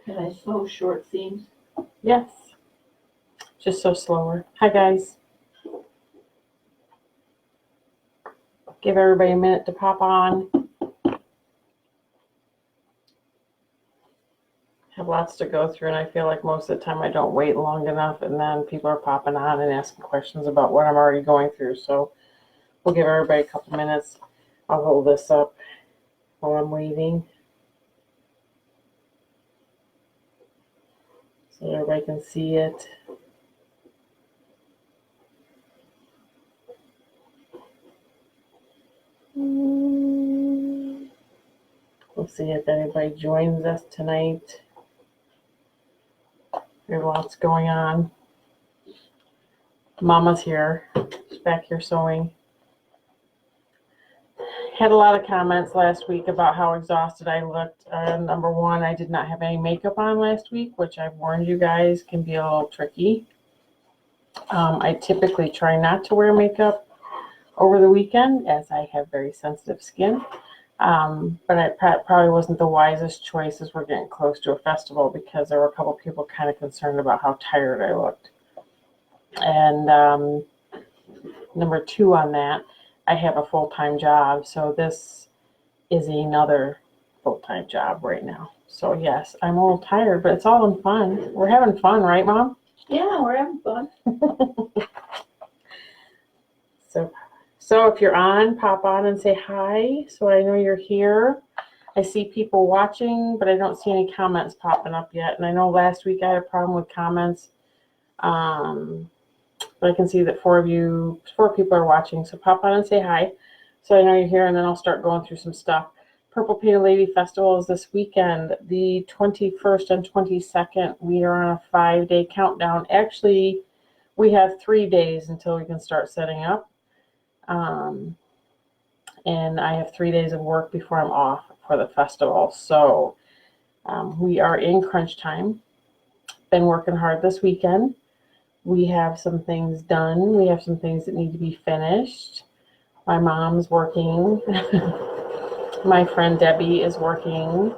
Can I sew short seams? Yes. Just so slower. Hi, guys. Give everybody a minute to pop on. Have lots to go through, and I feel like most of the time I don't wait long enough, and then people are popping on and asking questions about what I'm already going through. So we'll give everybody a couple minutes. I'll hold this up while I'm waiting, so everybody can see it. We'll see if anybody joins us tonight. There's lots going on. Mama's here. She's back here sewing. Had a lot of comments last week about how exhausted I looked. Number one, I did not have any makeup on last week, which I've warned you guys can be a little tricky. I typically try not to wear makeup over the weekend as I have very sensitive skin. But it probably wasn't the wisest choice as we're getting close to a festival, because there were a couple people kind of concerned about how tired I looked. And number two on that, I have a full-time job, so this is another full-time job right now. So yes, I'm a little tired, but it's all in fun. We're having fun, right, Mom? Yeah, we're having fun. So if you're on, pop on and say hi, so I know you're here. I see people watching, but I don't see any comments popping up yet. And I know last week I had a problem with comments. But I can see that four people are watching. So pop on and say hi, so I know you're here, and then I'll start going through some stuff. Purple Painted Lady Festival is this weekend, the 21st and 22nd. We are on a 5-day countdown. Actually, we have 3 days until we can start setting up. And I have 3 days of work before I'm off for the festival. So we are in crunch time. Been working hard this weekend. We have some things done. We have some things that need to be finished. My mom's working. My friend Debbie is working.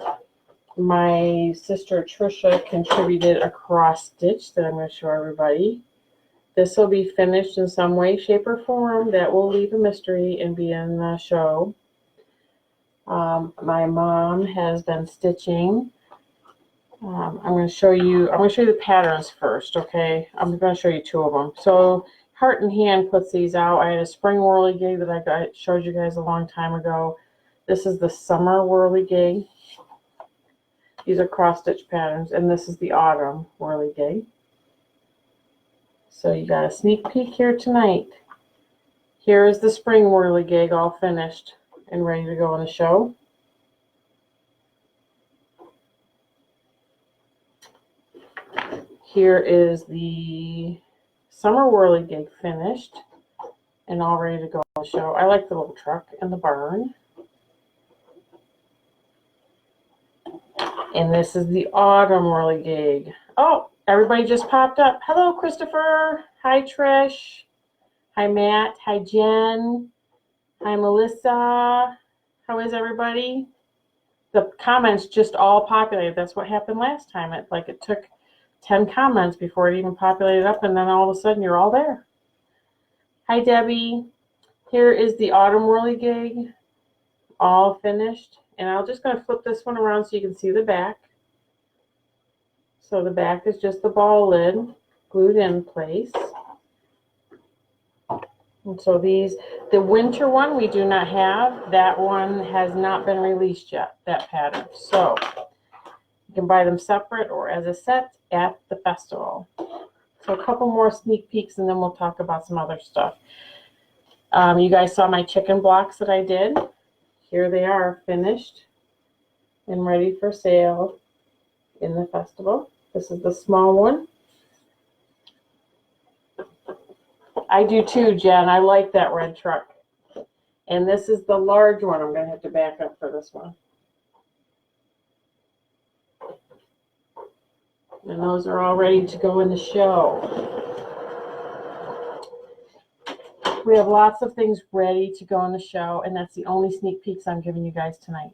My sister Trisha contributed a cross stitch that I'm going to show everybody. This will be finished in some way, shape, or form. That will leave a mystery and be in the show. My mom has been stitching. I'm going to show you the patterns first, okay? I'm going to show you 2 of them. So Heart and Hand puts these out. I had a spring whirligig that I showed you guys a long time ago. This is the summer whirligig. These are cross stitch patterns, and this is the autumn whirligig. So you got a sneak peek here tonight. Here is the spring whirligig all finished and ready to go on the show. Here is the summer whirligig finished and all ready to go on the show. I like the little truck and the barn. And this is the autumn whirligig. Oh, everybody just popped up. Hello, Christopher. Hi, Trish. Hi, Matt. Hi, Jen. Hi, Melissa. How is everybody? The comments just all populated. That's what happened last time. It took 10 comments before it even populated up, and then all of a sudden you're all there. Hi, Debbie. Here is the autumn whirligig, all finished. And I'm just going to flip this one around so you can see the back. So the back is just the ball lid glued in place. And so the winter one we do not have. That one has not been released yet, that pattern. So you can buy them separate or as a set at the festival. So a couple more sneak peeks, and then we'll talk about some other stuff. You guys saw my chicken blocks that I did. Here they are, finished and ready for sale in the festival. This is the small one. I do too, Jen. I like that red truck. And this is the large one. I'm going to have to back up for this one. And those are all ready to go in the show. We have lots of things ready to go in the show, and that's the only sneak peeks I'm giving you guys tonight.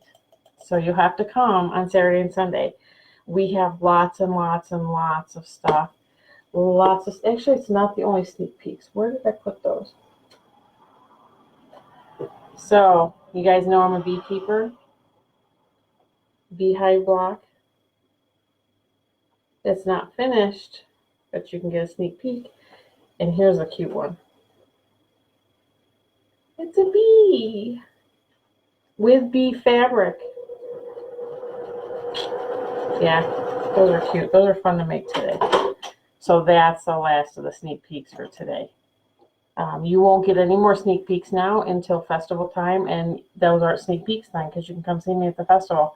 So you'll have to come on Saturday and Sunday. We have lots and lots and lots of stuff. Actually, it's not the only sneak peeks. Where did I put those? So, you guys know I'm a beekeeper. Beehive block. It's not finished, but you can get a sneak peek. And here's a cute one. It's a bee with bee fabric. Yeah, those are cute. Those are fun to make today. So that's the last of the sneak peeks for today. You won't get any more sneak peeks now until festival time, and those aren't sneak peeks then because you can come see me at the festival.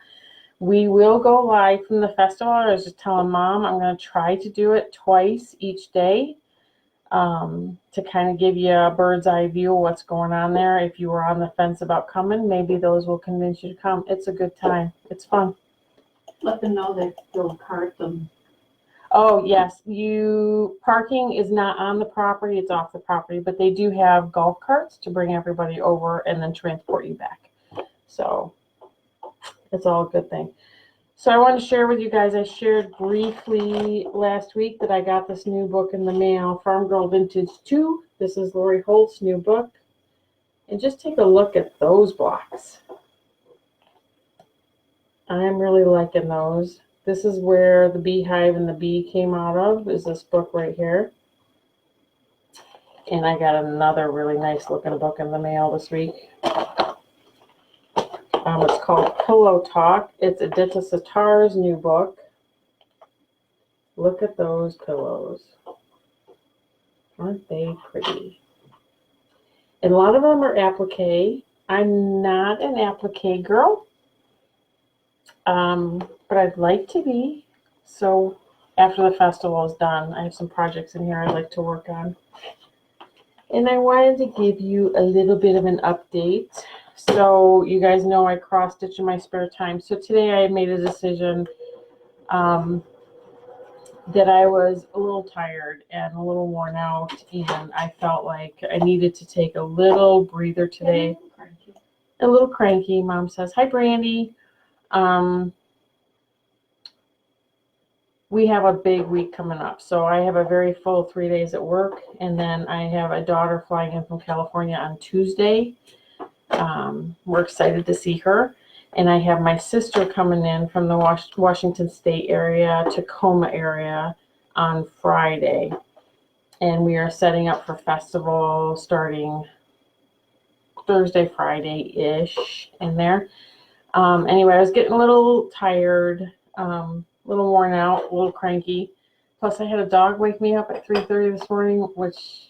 We will go live from the festival. I was just telling Mom I'm going to try to do it twice each day to kind of give you a bird's eye view of what's going on there. If you were on the fence about coming, maybe those will convince you to come. It's a good time. It's fun. Let them know that they'll cart them. Oh, yes. Parking is not on the property. It's off the property, but they do have golf carts to bring everybody over and then transport you back. So it's all a good thing. So I want to share with you guys, I shared briefly last week that I got this new book in the mail, Farm Girl Vintage 2. This is Lori Holt's new book. And just take a look at those blocks. I'm really liking those. This is where the beehive and the bee came out of, is this book right here. And I got another really nice looking book in the mail this week. It's called Pillow Talk. It's Edita Sitar's new book. Look at those pillows. Aren't they pretty? And a lot of them are applique. I'm not an applique girl. But I'd like to be. So after the festival is done, I have some projects in here I'd like to work on. And I wanted to give you a little bit of an update. So you guys know I cross stitch in my spare time. So today I made a decision that I was a little tired and a little worn out, and I felt like I needed to take a little breather today. A little cranky. Mom says, "Hi, Brandy." We have a big week coming up. So I have a very full 3 days at work, and then I have a daughter flying in from California on Tuesday. We're excited to see her. And I have my sister coming in from the Washington State area, Tacoma area on Friday. And we are setting up for festival starting Thursday, Friday-ish in there. Anyway, I was getting a little tired, a little worn out, a little cranky. Plus, I had a dog wake me up at 3:30 this morning, which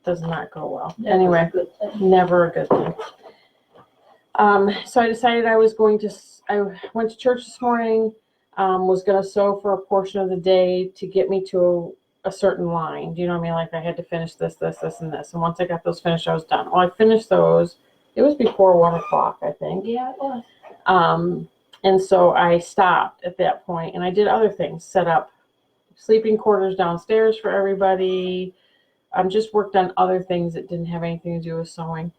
does not go well. Anyway, never a good thing. So I decided I went to church this morning, was going to sew for a portion of the day to get me to a certain line. Do you know what I mean? Like I had to finish this, this, this, and this. And once I got those finished, I was done. Well, I finished those. It was before 1 o'clock, I think. Yeah, it was. And so I stopped at that point, and I did other things, set up sleeping quarters downstairs for everybody. Just worked on other things that didn't have anything to do with sewing.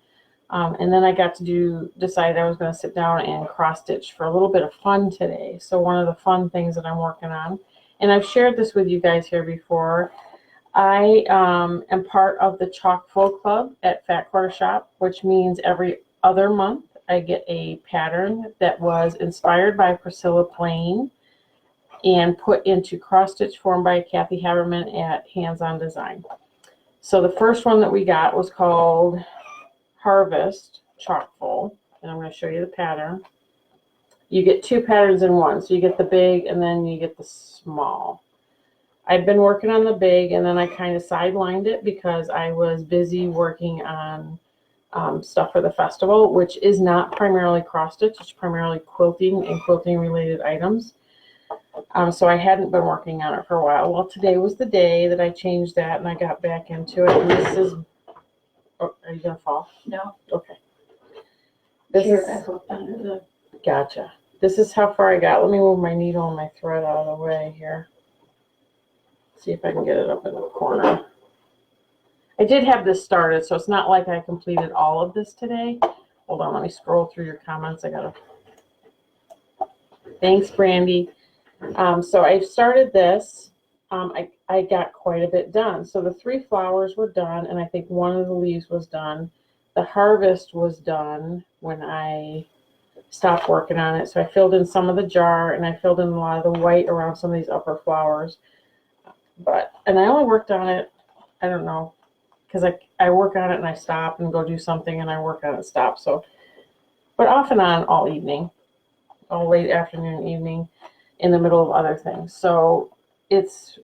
And then I got to decide I was going to sit down and cross stitch for a little bit of fun today. So one of the fun things that I'm working on, and I've shared this with you guys here before, I am part of the Chalk Full Club at Fat Quarter Shop, which means every other month I get a pattern that was inspired by Priscilla Plain and put into cross stitch form by Kathy Haberman at Hands On Design. So the first one that we got was called Harvest Chalk Full, and I'm going to show you the pattern. You get two patterns in one, so you get the big and then you get the small. I've been working on the big, and then I kind of sidelined it because I was busy working on stuff for the festival, which is not primarily cross stitch, it's primarily quilting and quilting related items. So I hadn't been working on it for a while. Well, today was the day that I changed that and I got back into it. And this is, oh, are you gonna fall? No. Okay. This Here, is, I hooked under the. gotcha. This is how far I got. Let me move my needle and my thread out of the way here. See if I can get it up in the corner. I did have this started, so it's not like I completed all of this today. Hold on, let me scroll through your comments. Thanks, Brandy. So I started this. I got quite a bit done. So the 3 flowers were done, and I think one of the leaves was done. The harvest was done when I stopped working on it. So I filled in some of the jar, and I filled in a lot of the white around some of these upper flowers. And I only worked on it, I don't know, because I work on it and I stop and go do something, and I work on it and stop. So, but off and on all evening, all late afternoon, evening, in the middle of other things. So it's